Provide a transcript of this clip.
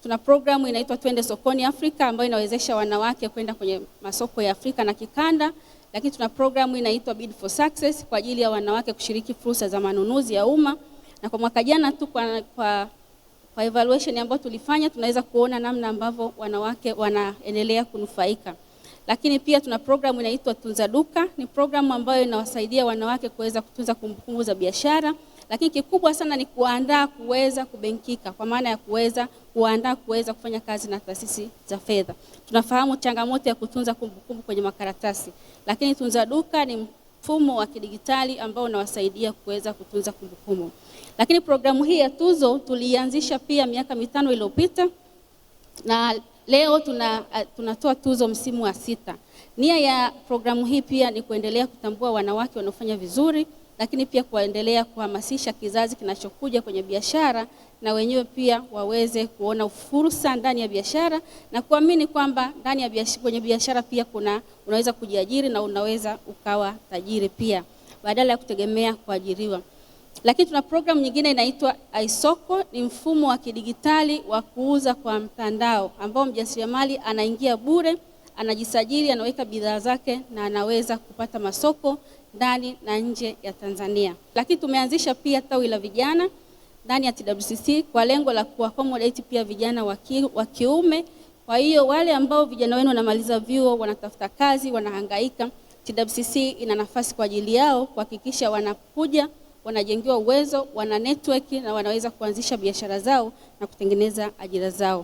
Tuna programu inaitwa Twende Sokoni Afrika ambayo inawezesha wanawake kwenda kwenye masoko ya Afrika na kikanda. Lakini tuna programu inaitwa Bid for Success kwa ajili ya wanawake kushiriki fursa za manunuzi ya umma. Na kwa mwaka jana tu kwa evaluation ambayo tulifanya, tunaweza kuona namna ambavyo wanawake wanaendelea kunufaika. Lakini pia tuna programu inaitwa Tunza Duka, ni programu ambayo inawasaidia wanawake kuweza kutunza kumbukumbu za biashara. Lakini kikubwa sana ni kuandaa kuweza kubenkika, kwa maana ya kuandaa kuweza kufanya kazi na taasisi za fedha. Tunafahamu changamoto ya kutunza kumbukumbu kwenye makaratasi, lakini Tunza Duka ni mfumo wa kidigitali ambao unawasaidia kuweza kutunza kumbukumbu. Lakini programu hii ya tuzo tulianzisha pia miaka 5 iliyopita, na leo tunatoa tuzo msimu wa 6. Nia ya programu hii pia ni kuendelea kutambua wanawake wanaofanya vizuri, lakini pia kuendelea kuhamasisha kizazi kinachokuja kwenye biashara, na wenyewe pia waweze kuona fursa ndani ya biashara na kuamini kwamba kwenye biashara pia unaweza kujiajiri na unaweza ukawa tajiri pia badala ya kutegemea kuajiriwa. Lakini tuna programu nyingine inaitwa iSoko, ni mfumo wa kidigitali wa kuuza kwa mtandao ambao mjasiriamali anaingia bure, anajisajili, anaweka bidhaa zake na anaweza kupata masoko ndani na nje ya Tanzania. Lakini tumeanzisha pia tawi la vijana ndani ya TWCC kwa lengo la kuaccommodate pia vijana wa kiume. Kwa hiyo wale ambao vijana wenu wanamaliza vyuo, wanatafuta kazi, wanahangaika, TWCC ina nafasi kwa ajili yao kuhakikisha wanakuja, wanajengewa uwezo, wana network na wanaweza kuanzisha biashara zao na kutengeneza ajira zao.